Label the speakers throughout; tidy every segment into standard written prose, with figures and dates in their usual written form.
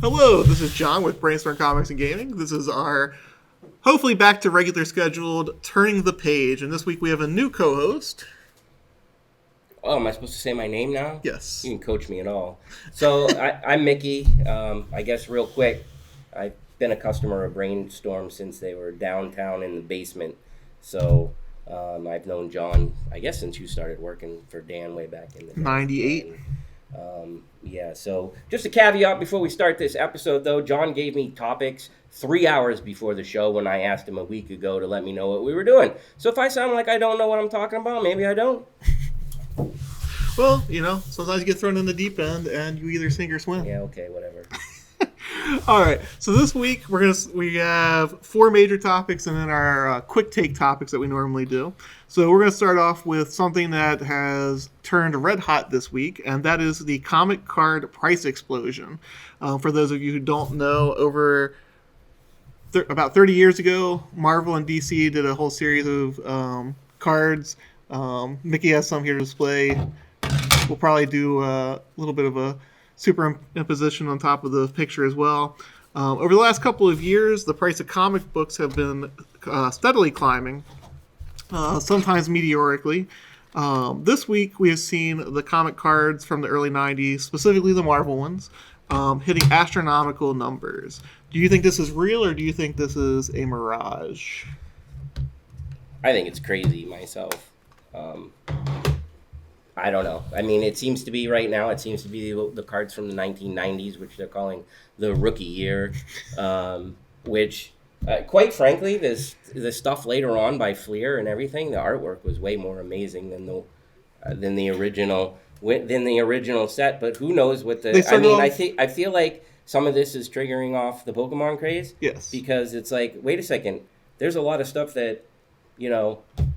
Speaker 1: Hello, this is John with Brainstorm Comics and Gaming. This is our hopefully back to regular scheduled Turning the Page, and this week we have a new co-host.
Speaker 2: Oh, am I supposed to say my name now?
Speaker 1: Yes.
Speaker 2: You can coach me at all. So I'm Mickey. I guess real quick, I've been a customer of Brainstorm since they were downtown in the basement. So I've known John, I guess, since you started working for Dan way back in the day.
Speaker 1: 98.
Speaker 2: Yeah, so just a caveat before we start this episode, though. John gave me topics 3 hours before the show when I asked him a week ago to let me know what we were doing. So if I sound like I don't know what I'm talking about, maybe I don't.
Speaker 1: Well, sometimes you get thrown in the deep end and you either sink or swim.
Speaker 2: Yeah, okay, whatever.
Speaker 1: All right, so this week we have 4 major topics and then our quick take topics that we normally do. So we're going to start off with something that has turned red hot this week, and that is the comic card price explosion. For those of you who don't know, about 30 years ago, Marvel and DC did a whole series of cards. Mickey has some here to display. We'll probably do a little bit of a superimposition on top of the picture as well. Over the last couple of years, the price of comic books have been steadily climbing, sometimes meteorically. This week, we have seen the comic cards from the early 90s, specifically the Marvel ones, hitting astronomical numbers. Do you think this is real, or do you think this is a mirage?
Speaker 2: I think it's crazy myself. I don't know. I mean, it seems to be right now, it seems to be the cards from the 1990s, which they're calling the rookie year, which, quite frankly, the stuff later on by Fleer and everything, the artwork was way more amazing than the original set. But who knows what I feel like some of this is triggering off the Pokemon craze.
Speaker 1: Yes.
Speaker 2: Because it's like, wait a second, there's a lot of stuff that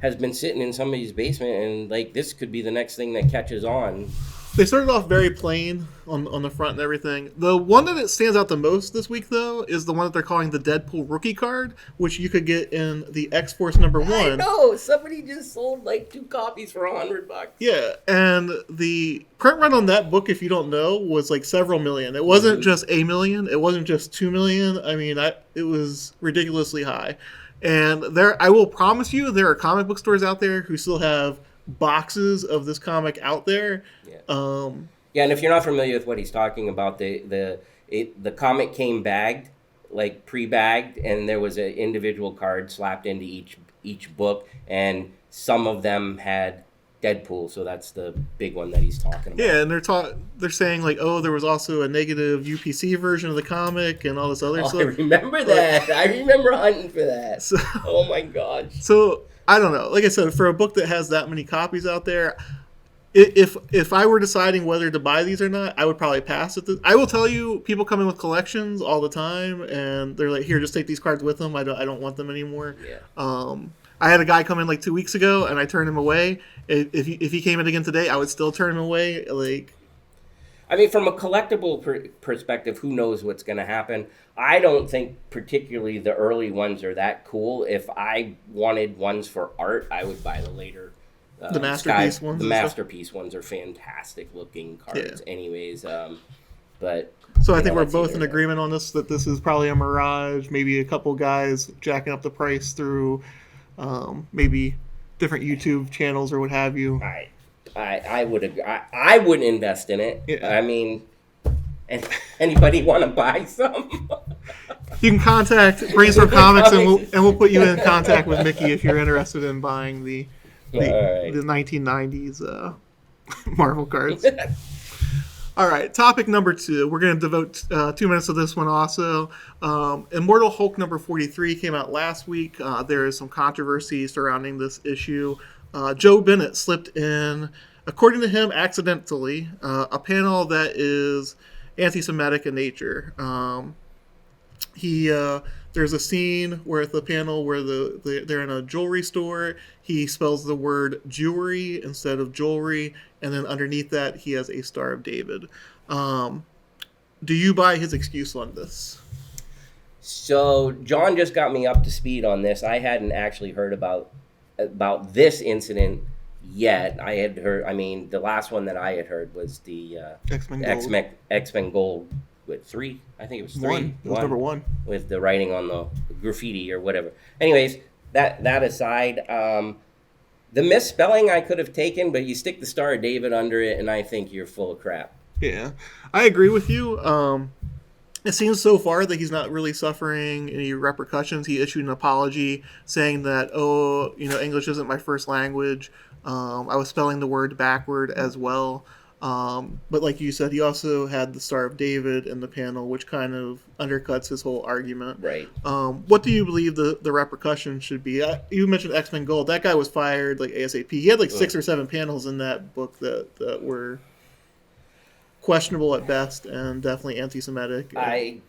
Speaker 2: has been sitting in somebody's basement, and like this could be the next thing that catches on.
Speaker 1: They started off very plain on the front and everything. The one that stands out the most this week, though, is the one that they're calling the Deadpool rookie card, which you could get in the X-Force #1.
Speaker 2: I know! Somebody just sold like 2 copies for $100.
Speaker 1: Yeah, and the print run on that book, if you don't know, was like several million. It wasn't just a million. It wasn't just 2 million. I mean, it was ridiculously high. And I will promise you, there are comic book stores out there who still have boxes of this comic out there.
Speaker 2: Yeah. And if you're not familiar with what he's talking about, the comic came bagged, like pre-bagged, and there was an individual card slapped into each book, and some of them had Deadpool, so that's the big one that he's talking about.
Speaker 1: Yeah, and they're saying like, oh, there was also a negative UPC version of the comic and all this other stuff.
Speaker 2: I remember that. I remember hunting for that. So, oh my gosh.
Speaker 1: So I don't know. Like I said, for a book that has that many copies out there, if I were deciding whether to buy these or not, I would probably pass it. I will tell you, people come in with collections all the time, and they're like, here, just take these cards with them. I don't want them anymore.
Speaker 2: Yeah.
Speaker 1: I had a guy come in like 2 weeks ago, and I turned him away. If he came in again today, I would still turn him away.
Speaker 2: I mean, from a collectible perspective, who knows what's going to happen? I don't think particularly the early ones are that cool. If I wanted ones for art, I would buy the later.
Speaker 1: The Masterpiece ones?
Speaker 2: The Masterpiece ones are fantastic looking cards anyways. But
Speaker 1: so I think we're both in agreement on this, that this is probably a mirage, maybe a couple guys jacking up the price through maybe different YouTube channels or what have you.
Speaker 2: I would agree. I wouldn't invest in it.
Speaker 1: Yeah.
Speaker 2: I mean, anybody want to buy some?
Speaker 1: You can contact Brainstorm Comics, and we'll put you in contact with Mickey if you're interested in buying the 1990s Marvel cards. All right, topic number 2. We're going to devote 2 minutes to this one also. Immortal Hulk number 43 came out last week. There is some controversy surrounding this issue. Joe Bennett slipped in, according to him, accidentally, a panel that is anti-Semitic in nature. There's a scene where at the panel where they're in a jewelry store. He spells the word jewelry instead of jewelry, and then underneath that he has a Star of David. Do you buy his excuse on this?
Speaker 2: So John just got me up to speed on this. I hadn't actually heard about this incident yet. I had heard. I mean, the last one that I had heard was the X-Men Gold good, 3. I think it was 3.
Speaker 1: One. It was number 1.
Speaker 2: With the writing on the graffiti or whatever. Anyways, that aside, the misspelling I could have taken, but you stick the Star of David under it, and I think you're full of crap.
Speaker 1: Yeah, I agree with you. It seems so far that he's not really suffering any repercussions. He issued an apology saying that, English isn't my first language. I was spelling the word backward as well. But like you said, he also had the Star of David in the panel, which kind of undercuts his whole argument.
Speaker 2: Right.
Speaker 1: What do you believe the repercussions should be? You mentioned X-Men Gold. That guy was fired like ASAP. He had like 6 or 7 panels in that book that were questionable at best and definitely anti-Semitic.
Speaker 2: I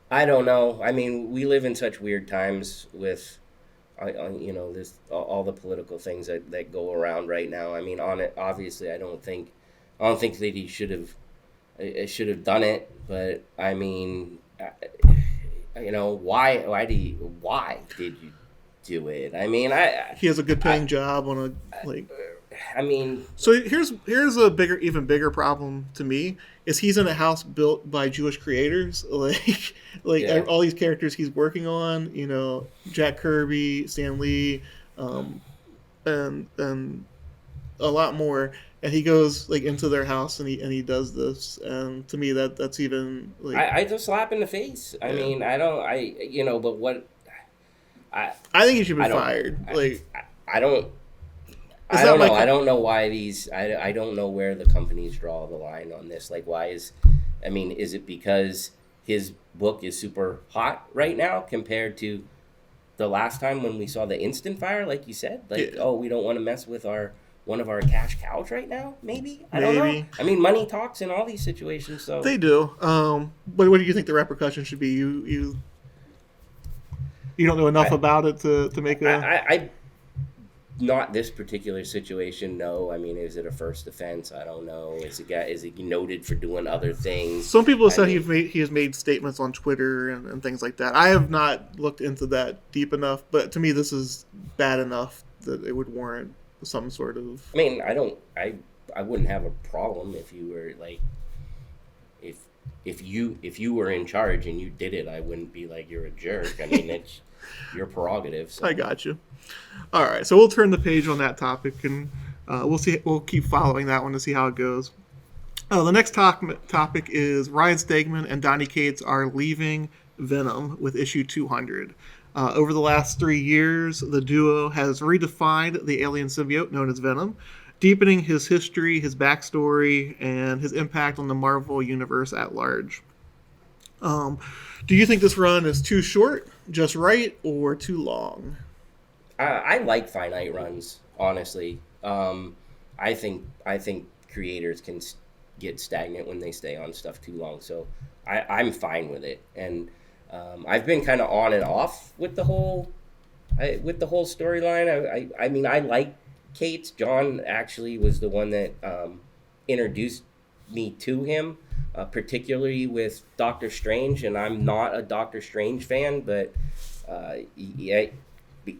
Speaker 2: don't know. I mean, we live in such weird times with, this all the political things that go around right now. I mean, on it, obviously, I don't think that he should have done it. But I mean, why did you do it? I mean,
Speaker 1: he has a good paying job on a like.
Speaker 2: I mean,
Speaker 1: so here's a even bigger problem to me is he's in a house built by Jewish creators, like all these characters he's working on, Jack Kirby, Stan Lee, and a lot more, and he goes like into their house and he does this, and to me that's even like
Speaker 2: I just slap in the face. I mean, but what
Speaker 1: I think he should be fired.
Speaker 2: I don't know. I don't know why these. I don't know where the companies draw the line on this. Like, why is it because his book is super hot right now compared to the last time when we saw the instant fire, like you said? Like, we don't want to mess with one of our cash cows right now. Maybe I don't know. I mean, money talks in all these situations. So
Speaker 1: they do. But what do you think the repercussions should be? You don't know enough about it to make a.
Speaker 2: Not this particular situation, no. I mean, is it a first offense? I don't know. Is he noted for doing other things?
Speaker 1: Some people have said he has made statements on Twitter and things like that. I have not looked into that deep enough, but to me, this is bad enough that it would warrant some sort of.
Speaker 2: I mean, I wouldn't have a problem if you were like, if you were in charge and you did it, I wouldn't be like you're a jerk. I mean, it's your prerogative. So.
Speaker 1: I got you. All right, so we'll turn the page on that topic, and we'll see. We'll keep following that one to see how it goes. The next topic is Ryan Stegman and Donny Cates are leaving Venom with issue 200. Over the last 3 years, the duo has redefined the alien symbiote known as Venom, deepening his history, his backstory, and his impact on the Marvel universe at large. Do you think this run is too short, just right, or too long?
Speaker 2: I like finite runs, honestly. I think creators can get stagnant when they stay on stuff too long. So I'm fine with it, and I've been kind of on and off with the whole storyline. I mean, I like Cates. John actually was the one that introduced me to him, particularly with Doctor Strange, and I'm not a Doctor Strange fan, but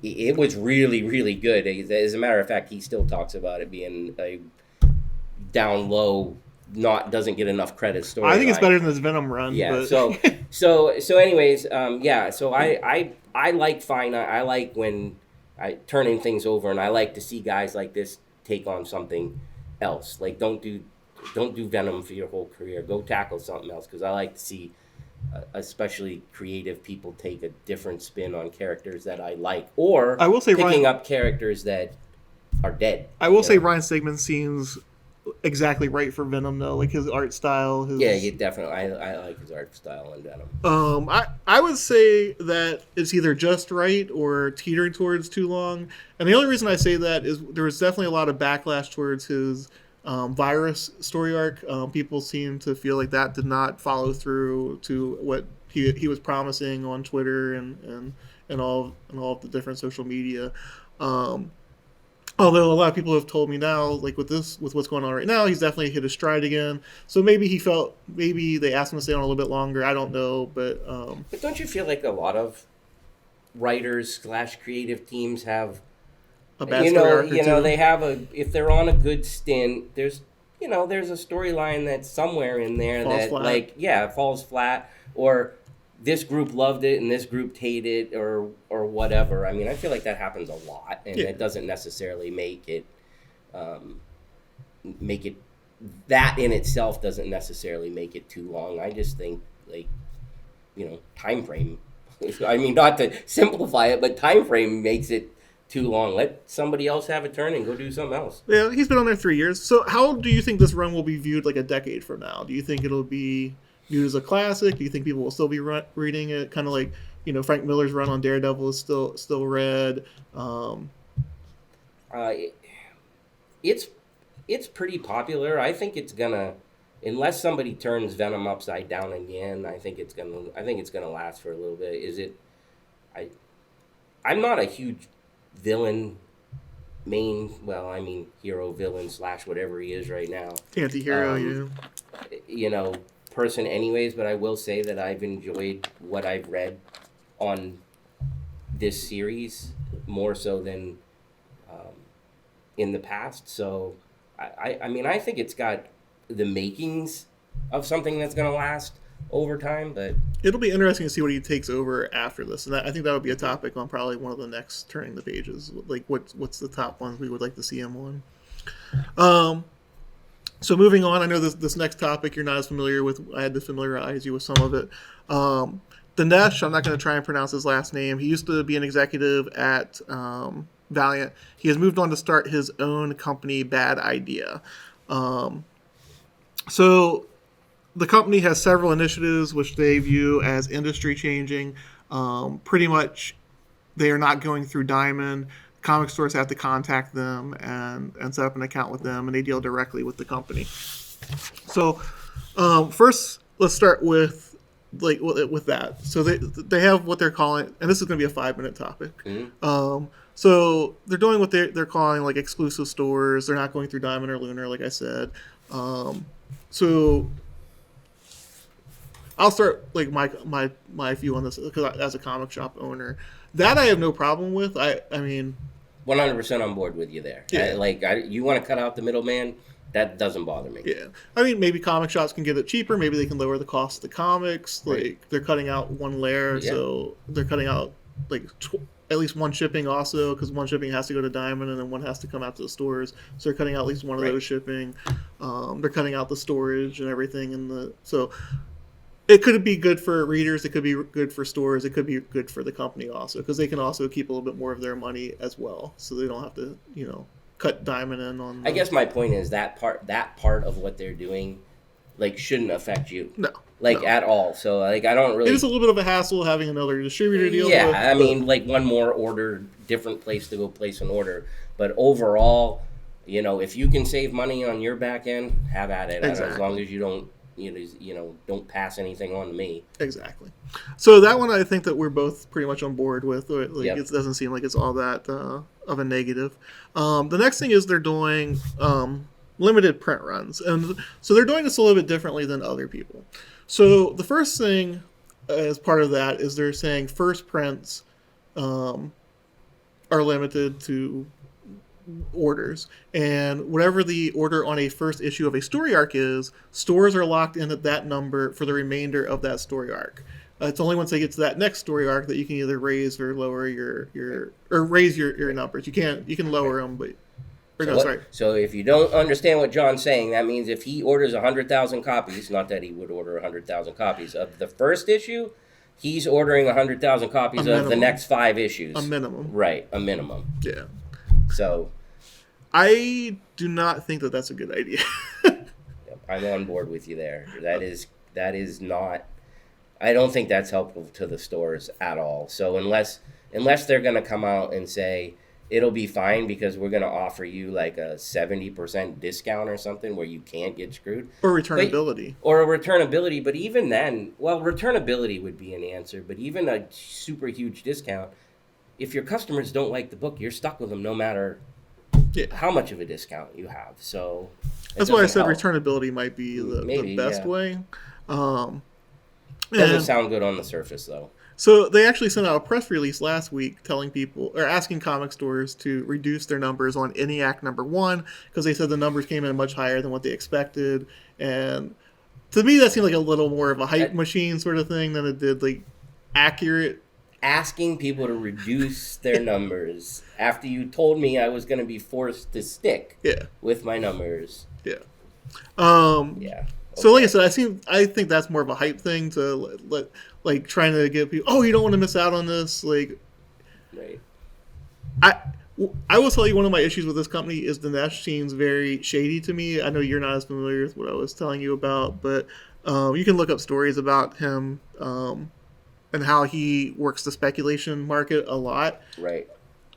Speaker 2: it was really, really good. As a matter of fact, he still talks about it being a down low, doesn't get enough credit story.
Speaker 1: I think it's better than this Venom run.
Speaker 2: Yeah.
Speaker 1: But...
Speaker 2: So anyways, yeah. So I like finite. I like when turning things over, and I like to see guys like this take on something else. Like don't do Venom for your whole career. Go tackle something else, because I like to see. Especially creative people take a different spin on characters that I like, or
Speaker 1: I will say
Speaker 2: picking up characters that are dead.
Speaker 1: I will say Ryan Stegman seems exactly right for Venom, though. Like his art style.
Speaker 2: Yeah, definitely. I like his art style in Venom.
Speaker 1: I would say that it's either just right or teetering towards too long. And the only reason I say that is there was definitely a lot of backlash towards his virus story arc. People seem to feel like that did not follow through to what he was promising on Twitter and all of the different social media. Although a lot of people have told me now, like with what's going on right now, he's definitely hit his stride again. So maybe they asked him to stay on a little bit longer. I don't know, but
Speaker 2: don't you feel like a lot of writers / creative teams have a bad story arc or two? They have if they're on a good stint, there's there's a storyline that's somewhere in there
Speaker 1: Falls
Speaker 2: that,
Speaker 1: flat.
Speaker 2: like, yeah, it falls flat, or this group loved it and this group hated it, or whatever. I mean, I feel like that happens a lot, and
Speaker 1: Yeah.
Speaker 2: it doesn't necessarily um, make it that in itself doesn't necessarily make it too long. I just think, like, time frame. I mean, not to simplify it, but time frame makes it too long. Let somebody else have a turn and go do something else.
Speaker 1: Yeah, he's been on there 3 years. So how do you think this run will be viewed like a decade from now? Do you think it'll be viewed as a classic? Do you think people will still be reading it? Kind of like Frank Miller's run on Daredevil is still read.
Speaker 2: Uh, it's it's pretty popular. I think it's gonna, unless somebody turns Venom upside down again. I think it's gonna last for a little bit. Is it? I I'm not a huge villain hero villain slash whatever he is right now.
Speaker 1: Anti-hero,
Speaker 2: Um, you know, person anyways. But I will say that I've enjoyed what I've read on this series more so than um, in the past. So I mean, I think it's got the makings of something that's going to last over time. But
Speaker 1: It'll be interesting to see what he takes over after this, and I think that'll be a topic on probably one of the next turning the pages. Like, what's the top ones we would like to see him on? Um, so moving on, I know this next topic you're not as familiar with. I had to familiarize you with some of it. Dinesh, I'm not going to try and pronounce his last name. He used to be an executive at Valiant. He has moved on to start his own company, Bad Idea. Um, so the company has several initiatives which they view as industry changing. Pretty much, they are not going through Diamond. Comic stores have to contact them and set up an account with them, and they deal directly with the company. So, first, let's start with with that. So they have what they're calling, and this is going to be a 5-minute topic.
Speaker 2: mhm.
Speaker 1: So they're doing what they're calling like exclusive stores. They're not going through Diamond or Lunar, like I said. So I'll start like my view on this because as a comic shop owner, that I have no problem with. I mean,
Speaker 2: 100% on board with you there.
Speaker 1: Yeah.
Speaker 2: You want to cut out the middleman. That doesn't bother me.
Speaker 1: yeah. I mean, maybe comic shops can get it cheaper. Maybe they can lower the cost of the comics. Like
Speaker 2: Right.
Speaker 1: they're cutting out one layer,
Speaker 2: Yeah.
Speaker 1: so they're cutting out like at least one shipping also because one shipping has to go to Diamond and then one has to come out to the stores. So they're cutting out at least one of
Speaker 2: Right.
Speaker 1: those shipping. They're cutting out the storage and everything, so it could be good for readers. It could be good for stores. It could be good for the company also because they can also keep a little bit more of their money as well, so they don't have to cut Diamond in on.
Speaker 2: I guess my point is that part of what they're doing, like, shouldn't affect you,
Speaker 1: No,
Speaker 2: like,
Speaker 1: no.
Speaker 2: at all. So, like, I don't really.
Speaker 1: It is a little bit of a hassle having another distributor deal
Speaker 2: Yeah,
Speaker 1: with.
Speaker 2: I mean, like, one more order, different place to go place an order. But overall, if you can save money on your back end, have at it. As
Speaker 1: Exactly.
Speaker 2: long as you don't, don't pass anything on to me.
Speaker 1: Exactly. So that one I think that we're both pretty much on board with. Like
Speaker 2: Yep.
Speaker 1: it doesn't seem like it's all that of a negative. The next thing is they're doing limited print runs, and so they're doing this a little bit differently than other people. So the first thing as part of that is they're saying first prints um, are limited to orders, and whatever the order on a first issue of a story arc is, stores are locked in at that number for the remainder of that story arc. It's only once they get to that next story arc that you can either raise or lower your or raise your numbers. You can lower them, but
Speaker 2: So if you don't understand what John's saying, that means if he orders 100,000 copies, not that he would order 100,000 copies of the first issue, he's ordering 100,000 copies of the
Speaker 1: minimum.
Speaker 2: next 5 issues.
Speaker 1: A minimum.
Speaker 2: Right, a minimum.
Speaker 1: Yeah.
Speaker 2: So
Speaker 1: I do not think that that's a good idea.
Speaker 2: yep, I'm on board with you there. That is not. I don't think that's helpful to the stores at all. So unless they're going to come out and say it'll be fine because we're going to offer you like a 70% discount or something where you can't get screwed.
Speaker 1: Or returnability.
Speaker 2: Or a returnability, but even then, well, returnability would be an answer, but even a super huge discount, if your customers don't like the book, you're stuck with them no matter how much of a discount you have. So
Speaker 1: that's why I said
Speaker 2: doesn't help.
Speaker 1: returnability might be the
Speaker 2: Maybe,
Speaker 1: best
Speaker 2: yeah.
Speaker 1: way.
Speaker 2: Doesn't
Speaker 1: And
Speaker 2: sound good on the surface, though.
Speaker 1: so they actually sent out a press release last week telling people or asking comic stores to reduce their numbers on ENIAC #1 because they said the numbers came in much higher than what they expected. And to me, that seemed like a little more of a hype
Speaker 2: That,
Speaker 1: machine sort of thing than it did like accurate.
Speaker 2: asking people to reduce their numbers after you told me I was going to be forced to stick
Speaker 1: Yeah,
Speaker 2: with my numbers.
Speaker 1: yeah. Um,
Speaker 2: Yeah.
Speaker 1: So, like I
Speaker 2: Okay.
Speaker 1: said, I think that's more of a hype thing to let like trying to get people. Oh, you don't want to miss out on this. Like,
Speaker 2: Right.
Speaker 1: I I will tell you one of my issues with this company is Dinesh seems very shady to me. I know you're not as familiar with what I was telling you about, but you can look up stories about him and how he works the speculation market a lot.
Speaker 2: Right.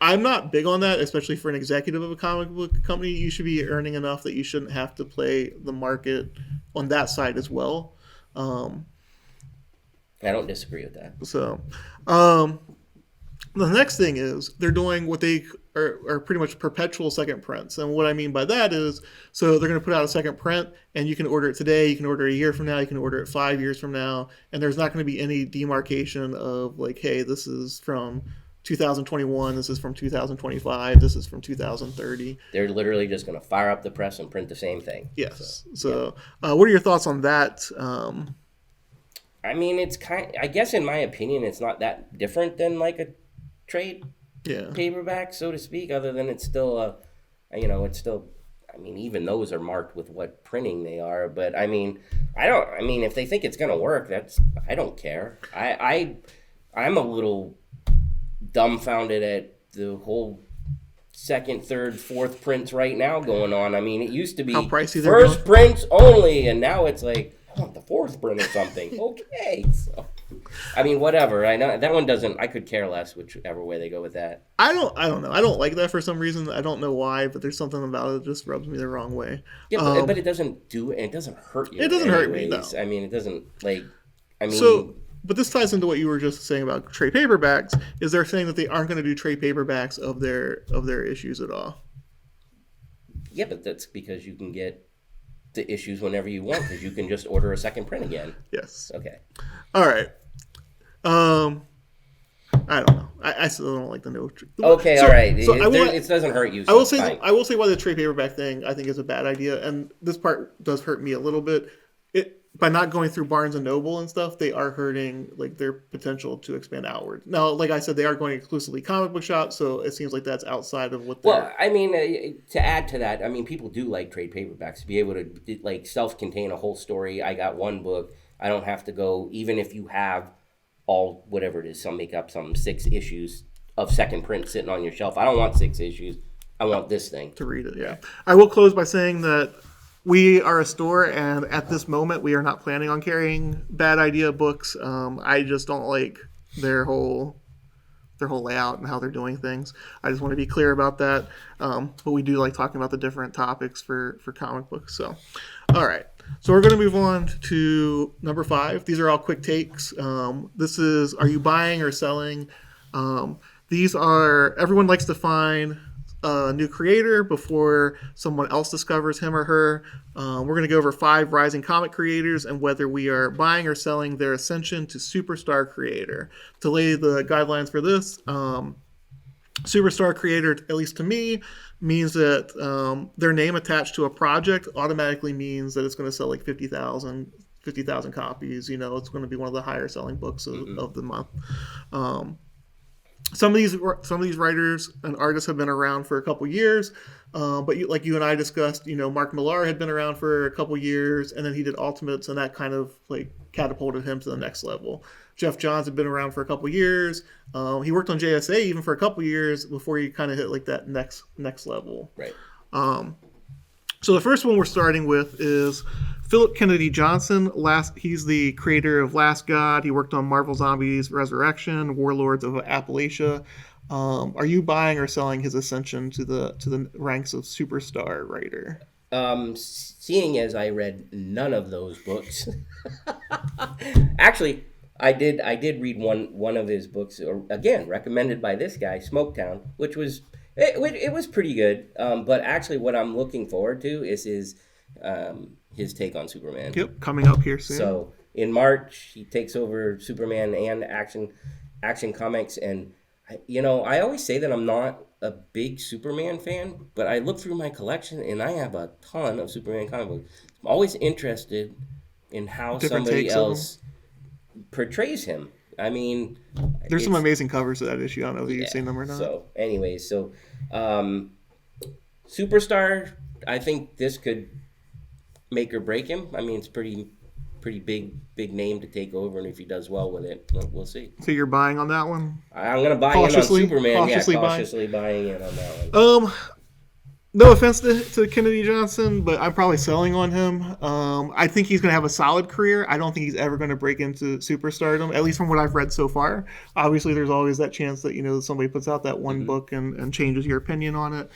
Speaker 1: I'm not big on that, especially for an executive of a comic book company. You should be earning enough that you shouldn't have to play the market on that side as well. Um,
Speaker 2: I don't disagree with that.
Speaker 1: so, um, the next thing is they're doing what they are pretty much perpetual second prints. And what I mean by that is, so they're going to put out a second print and you can order it today, you can order it a year from now, you can order it 5 years from now. And there's not going to be any demarcation of like, hey, this is from 2021, this is from 2025, this is from 2030.
Speaker 2: They're literally just going to fire up the press and print the same thing.
Speaker 1: Yes. So, what are your thoughts on that?
Speaker 2: I mean, it's I guess in my opinion, it's not that different than like a trade
Speaker 1: Yeah.
Speaker 2: paperback, so to speak, other than it's still it's still, I mean, even those are marked with what printing they are. But I mean, if they think it's going to work, I don't care. I'm a little dumbfounded at the whole second, third, fourth prints right now going on. I mean, it used to be
Speaker 1: How pricey they're
Speaker 2: first
Speaker 1: going.
Speaker 2: prints only, and now it's like, I want the fourth print or something. Okay, so I mean, whatever. I know that one doesn't. I could care less whichever way they go with that.
Speaker 1: I don't know. I don't like that for some reason. I don't know why, but there's something about it that just rubs me the wrong way.
Speaker 2: Yeah, but it doesn't do it. It doesn't hurt you.
Speaker 1: It doesn't hurt me, no.
Speaker 2: I mean, it doesn't like. I mean,
Speaker 1: So, but this ties into what you were just saying about trade paperbacks. Is they're saying that they aren't going to do trade paperbacks of their issues at all?
Speaker 2: yeah, but that's because you can get the issues whenever you want because you can just order a second print again.
Speaker 1: Yes.
Speaker 2: Okay.
Speaker 1: All right. I don't know. I still don't like the no.
Speaker 2: Okay.
Speaker 1: So-
Speaker 2: all right.
Speaker 1: So
Speaker 2: It doesn't hurt you. So
Speaker 1: I will
Speaker 2: it's
Speaker 1: say
Speaker 2: fine.
Speaker 1: I will say why the trade paperback thing I think is a bad idea, and this part does hurt me a little bit. It by not going through Barnes and Noble and stuff, they are hurting like their potential to expand outward. Now, like I said, they are going exclusively comic book shops, so it seems like that's outside of what they're.
Speaker 2: Well, I mean, to add to that, I mean, people do like trade paperbacks to be able to like self-contain a whole story. I got one book. I don't have to go, even if you have all whatever it is, some make up some 6 issues of second print sitting on your shelf. I don't want 6 issues. I want this thing.
Speaker 1: To read it. Yeah, I will close by saying that we are a store, and at this moment, we are not planning on carrying Bad Idea books. I just don't like their whole layout and how they're doing things. I just want to be clear about that. But we do like talking about the different topics for comic books. So, all right. So we're going to move on to number 5. These are all quick takes. This is, are you buying or selling? These are, everyone likes to find a new creator before someone else discovers him or her. We're going to go over 5 rising comic creators and whether we are buying or selling their ascension to superstar creator. To lay the guidelines for this, superstar creator, at least to me, means that their name attached to a project automatically means that it's going to sell like 50,000 copies. You know, it's going to be one of the higher selling books of the month. Some of these writers and artists have been around for a couple years, but like you and I discussed, you know, Mark Millar had been around for a couple years, and then he did Ultimates, and that kind of like catapulted him to the next level. Jeff Johns had been around for a couple years. He worked on JSA even for a couple years before he kind of hit like that next level.
Speaker 2: Right.
Speaker 1: So the first one we're starting with is Philip Kennedy Johnson. He's the creator of Last God. He worked on Marvel Zombies Resurrection, Warlords of Appalachia. Are you buying or selling his ascension to the ranks of superstar writer?
Speaker 2: Seeing as I read none of those books, actually, I did read one of his books, again recommended by this guy, Smoketown, which was it was pretty good. But actually, what I'm looking forward to is his take on Superman.
Speaker 1: Yep, coming up here soon.
Speaker 2: So in March he takes over Superman and Action Comics, and I always say that I'm not a big Superman fan, but I look through my collection and I have a ton of Superman comic books. I'm always interested in how
Speaker 1: Different
Speaker 2: somebody
Speaker 1: takes of them.
Speaker 2: else portrays him. I mean,
Speaker 1: There's some
Speaker 2: it's
Speaker 1: amazing covers to that issue. I don't know if you've
Speaker 2: yeah.
Speaker 1: seen them or not.
Speaker 2: So, anyways, Superstar. I think this could make or break him. I mean, it's pretty big name to take over, and if he does well with it, we'll see.
Speaker 1: So you're buying on that one?
Speaker 2: I'm gonna buy in on
Speaker 1: Cautiously-
Speaker 2: Superman.
Speaker 1: cautiously
Speaker 2: Cautiously buying in on that one.
Speaker 1: No offense to Kennedy Johnson, but I'm probably selling on him. I think he's going to have a solid career. I don't think he's ever going to break into superstardom, at least from what I've read so far. Obviously, there's always that chance that somebody puts out that one book and changes your opinion on it.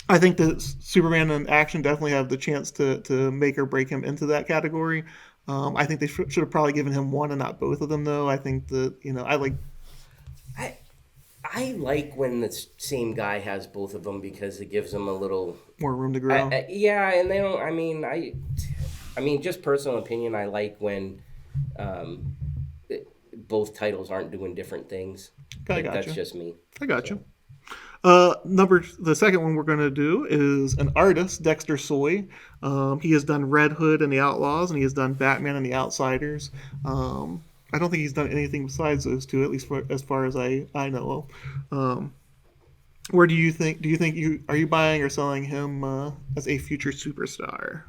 Speaker 1: I think that Superman and Action definitely have the chance to make or break him into that category. I think they should have probably given him one and not both of them, though. I think that
Speaker 2: I like when the same guy has both of them because it gives them a little
Speaker 1: more room to grow.
Speaker 2: yeah, and they don't. I mean, just personal opinion. I like when both titles aren't doing different things. That's just me.
Speaker 1: I got you. The second one we're going to do is an artist, Dexter Soy. He has done Red Hood and the Outlaws, and he has done Batman and the Outsiders. I don't think he's done anything besides those two, at least as far as I know of. Where do you think are you buying or selling him as a future superstar?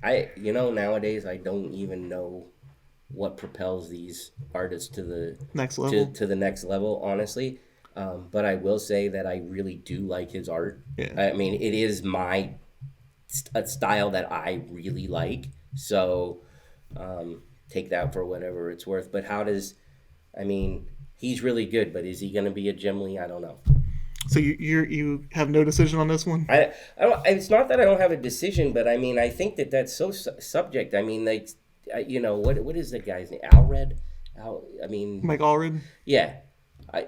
Speaker 2: Nowadays I don't even know what propels these artists to the
Speaker 1: next level.
Speaker 2: To the next level, honestly. But I will say that I really do like his art.
Speaker 1: Yeah.
Speaker 2: I mean, it is my style that I really like. So take that for whatever it's worth. But he's really good, but is he going to be a Jim Lee? I don't know.
Speaker 1: So you have no decision on this one?
Speaker 2: I don't. It's not that I don't have a decision, but I think that's so subject. What is the guy's name? Alred?
Speaker 1: Mike Allred?
Speaker 2: Yeah. I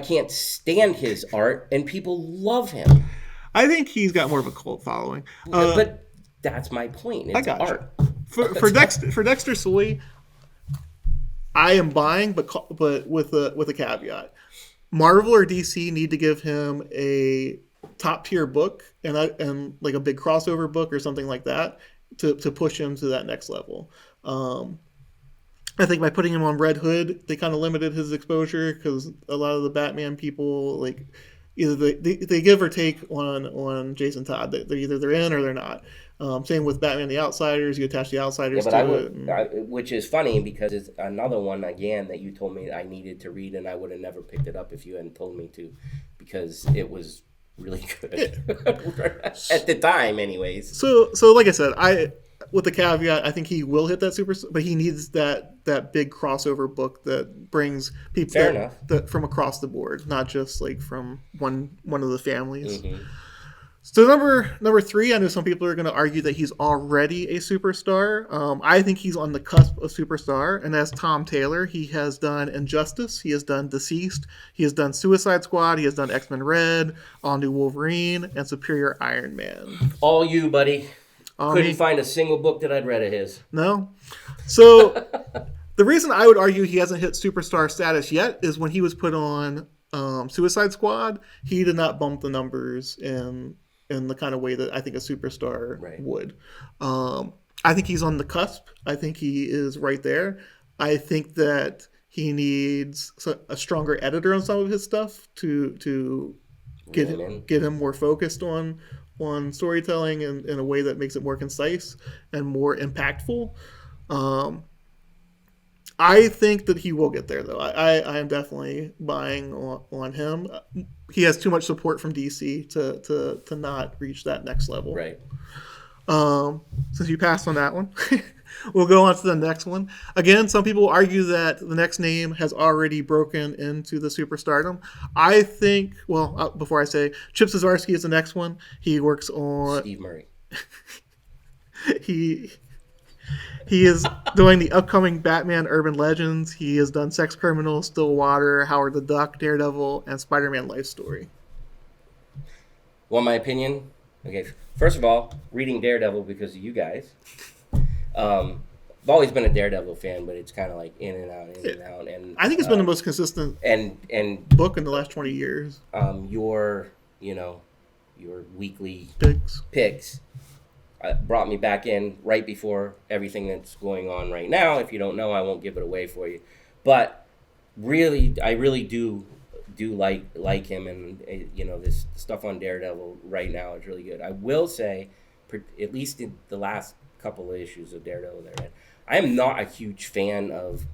Speaker 2: can't stand his art, and people love him.
Speaker 1: I think he's got more of a cult following.
Speaker 2: But that's my point. It's
Speaker 1: I got
Speaker 2: art.
Speaker 1: For Dexter Soy, I am buying, but with a caveat. Marvel or DC need to give him a top tier book and like a big crossover book or something like that to push him to that next level. I think by putting him on Red Hood, they kind of limited his exposure because a lot of the Batman people either they give or take on Jason Todd. They're in or they're not. Same with Batman the Outsiders. You attach the Outsiders to it.
Speaker 2: Which is funny because it's another one, again, that you told me I needed to read, and I would have never picked it up if you hadn't told me to, because it was really good. At the time, anyways.
Speaker 1: So like I said, with the caveat, I think he will hit that super, but he needs that big crossover book that brings people that from across the board, not just like from one of the families. Mm-hmm. So number 3, I know some people are going to argue that he's already a superstar. I think he's on the cusp of superstar, and as Tom Taylor, he has done Injustice, he has done Deceased, he has done Suicide Squad, he has done X-Men Red, All New Wolverine, and Superior Iron Man.
Speaker 2: All you, buddy. Couldn't find a single book that I'd read of his.
Speaker 1: No? So the reason I would argue he hasn't hit superstar status yet is when he was put on Suicide Squad, he did not bump the numbers in the kind of way that I think a superstar would. I think he's on the cusp. I think he is right there. I think that he needs a stronger editor on some of his stuff to get him more focused on storytelling in a way that makes it more concise and more impactful. I think that he will get there, though. I am definitely buying on him. He has too much support from DC to not reach that next level.
Speaker 2: Right.
Speaker 1: Since you passed on that one, we'll go on to the next one. Again, some people argue that the next name has already broken into the superstardom. I think, before I say, Chip Zdarsky is the next one. He works on...
Speaker 2: Steve Murray.
Speaker 1: He is doing the upcoming Batman Urban Legends. He has done Sex Criminal, Stillwater, Howard the Duck, Daredevil, and Spider-Man Life Story.
Speaker 2: Want my opinion? Okay, first of all, reading Daredevil because of you guys. I've always been a Daredevil fan, but it's kind of like in and out, in and out. And
Speaker 1: I think it's been the most consistent
Speaker 2: and
Speaker 1: book in the last 20 years.
Speaker 2: Your your weekly
Speaker 1: Picks.
Speaker 2: brought me back in right before everything that's going on right now. If you don't know, I won't give it away for you. But really, I really do like him, and this stuff on Daredevil right now is really good. I will say, at least in the last couple of issues of Daredevil that I read, I am not a huge fan of.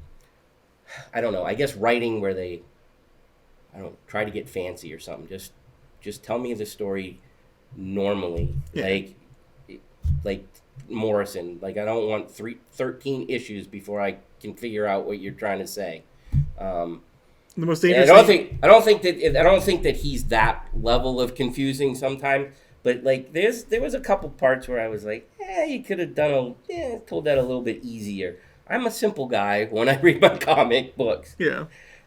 Speaker 2: I don't know. I guess writing where they, I don't try to get fancy or something. Just tell me the story normally, like Morrison. Like I don't want 13 issues before I can figure out what you're trying to say.
Speaker 1: The most dangerous.
Speaker 2: I don't think that he's that level of confusing sometimes. But like there was a couple parts where I was like, you could have told that a little bit easier. I'm a simple guy when I read my comic books.
Speaker 1: Yeah.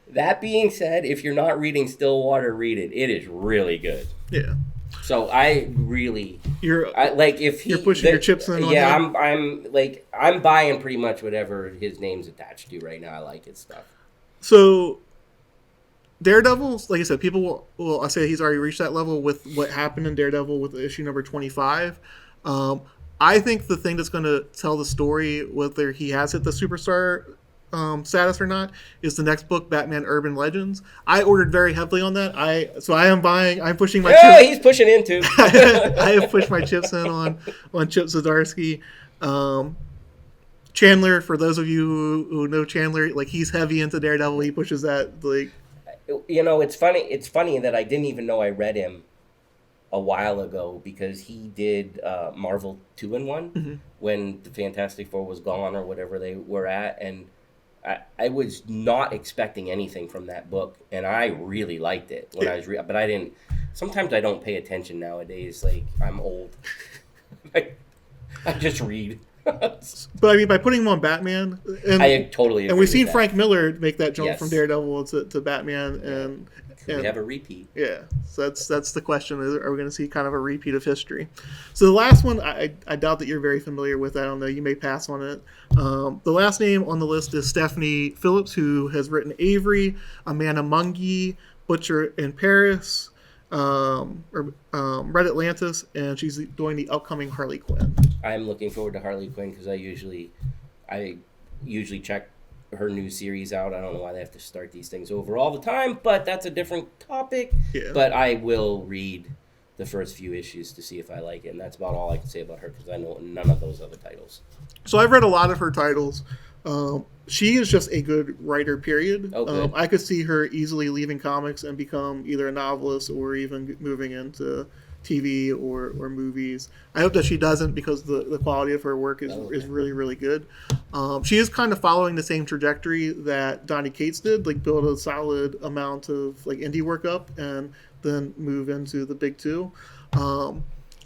Speaker 2: That being said, if you're not reading Stillwater, read it. It is really good.
Speaker 1: Yeah.
Speaker 2: So I really
Speaker 1: you're pushing your chips in.
Speaker 2: Yeah, I'm buying pretty much whatever his name's attached to right now. I like his stuff.
Speaker 1: So Daredevil, like I said, people will I say he's already reached that level with what happened in Daredevil with issue number 25. I think the thing that's going to tell the story whether he has hit the superstar status or not is the next book, Batman Urban Legends. I ordered very heavily on that. I'm pushing my chips.
Speaker 2: He's pushing into.
Speaker 1: I have pushed my chips in on Chip Zdarsky. Chandler, for those of you who know Chandler, like he's heavy into Daredevil. He pushes that like.
Speaker 2: It's funny. It's funny that I didn't even know I read him a while ago because he did Marvel 2-in-1 when the Fantastic Four was gone or whatever they were at, and I was not expecting anything from that book, and I really liked it when I was but I didn't. Sometimes I don't pay attention nowadays. Like I'm old. I just read.
Speaker 1: But I mean, by putting him on Batman, and
Speaker 2: I totally agree
Speaker 1: and we've seen
Speaker 2: with
Speaker 1: Frank Miller make that jump
Speaker 2: Yes.
Speaker 1: from Daredevil to Batman, and
Speaker 2: we have a repeat.
Speaker 1: Yeah, so that's the question: are we going to see kind of a repeat of history? So the last one, I doubt that you're very familiar with. I don't know. You may pass on it. The last name on the list is Stephanie Phillips, who has written Avery, Amanda Mungy, Butcher in Paris, Red Atlantis, and she's doing the upcoming Harley Quinn.
Speaker 2: I'm looking forward to Harley Quinn because I usually check her new series out. I don't know why they have to start these things over all the time, but that's a different topic.
Speaker 1: Yeah.
Speaker 2: But I will read the first few issues to see if I like it, and that's about all I can say about her because I know none of those other titles.
Speaker 1: So I've read a lot of her titles. She is just a good writer, period.
Speaker 2: Oh, good.
Speaker 1: I could see her easily leaving comics and become either a novelist or even moving into TV or movies. I hope that she doesn't because the quality of her work is really, really good. She is kind of following the same trajectory that Donny Cates did, like build a solid amount of like indie work up and then move into the big two. I'm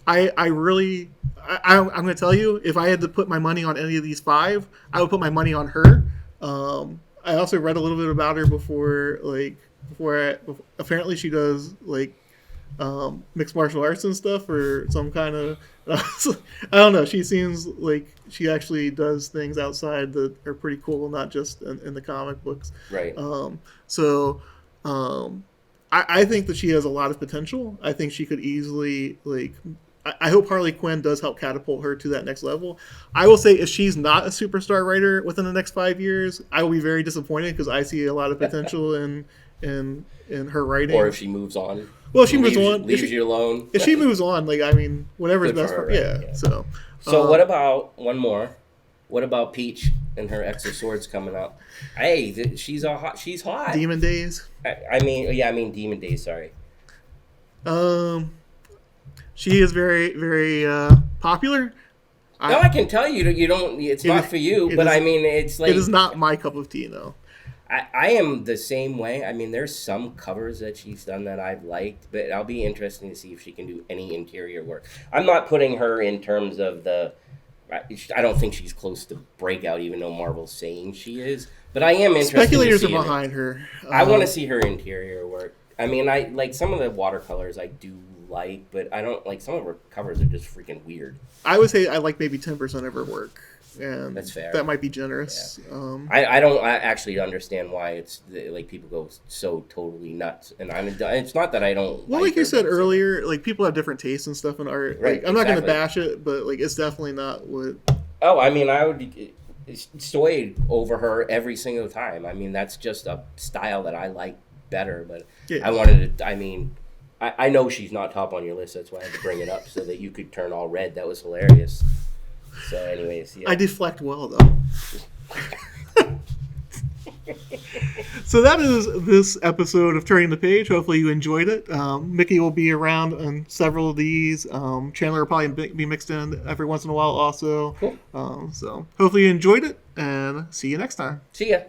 Speaker 1: going to tell you, if I had to put my money on any of these five, I would put my money on her. I also read a little bit about her before apparently she does like mixed martial arts and stuff or some kind of I don't know, she seems like she actually does things outside that are pretty cool, not just in the comic books,
Speaker 2: Right.
Speaker 1: I think that she has a lot of potential. I think she could easily I hope Harley Quinn does help catapult her to that next level. I will say if she's not a superstar writer within the next 5 years, I will be very disappointed because I see a lot of potential in her writing.
Speaker 2: Or if she moves on.
Speaker 1: Well, she moves on.
Speaker 2: Leaves you alone.
Speaker 1: If she moves on, whatever's
Speaker 2: Good for
Speaker 1: best
Speaker 2: her,
Speaker 1: for
Speaker 2: right?
Speaker 1: yeah.
Speaker 2: So what about one more? What about Peach and her X of Swords coming up? Hey, she's hot.
Speaker 1: Demon Days.
Speaker 2: I mean Demon Days. Sorry.
Speaker 1: She is very, very popular.
Speaker 2: I can tell you don't. It's not for you, but it's like
Speaker 1: it is not my cup of tea, though.
Speaker 2: I am the same way. I mean, there's some covers that she's done that I've liked, but I'll be interested to see if she can do any interior work. I'm not putting her in terms of I don't think she's close to breakout, even though Marvel's saying she is. But I am interested.
Speaker 1: Speculators are behind her.
Speaker 2: I want to see her interior work. I mean, I like some of the watercolors I do like, but I don't like some of her covers are just freaking weird.
Speaker 1: I would say I like maybe 10% of her work. and
Speaker 2: That's fair.
Speaker 1: that might be generous.
Speaker 2: I don't actually understand why it's like people go so totally nuts, and it's not that I don't.
Speaker 1: Well, like you said earlier, like people have different tastes and stuff in art.
Speaker 2: Right,
Speaker 1: Like, I'm not going to
Speaker 2: exactly.
Speaker 1: bash it, but like it's definitely not what.
Speaker 2: Oh, I mean, I would sway over her every single time. I mean, that's just a style that I like better. But
Speaker 1: Yeah.
Speaker 2: I wanted to. I mean, I know she's not top on your list. That's why I had to bring it up so that you could turn all red. That was hilarious. So, anyways, yeah.
Speaker 1: I deflect well though. So that is this episode of Turning the Page. Hopefully you enjoyed it. Mickey will be around on several of these. Chandler will probably be mixed in every once in a while also.
Speaker 2: Cool.
Speaker 1: So hopefully you enjoyed it, and see you next time.
Speaker 2: See ya.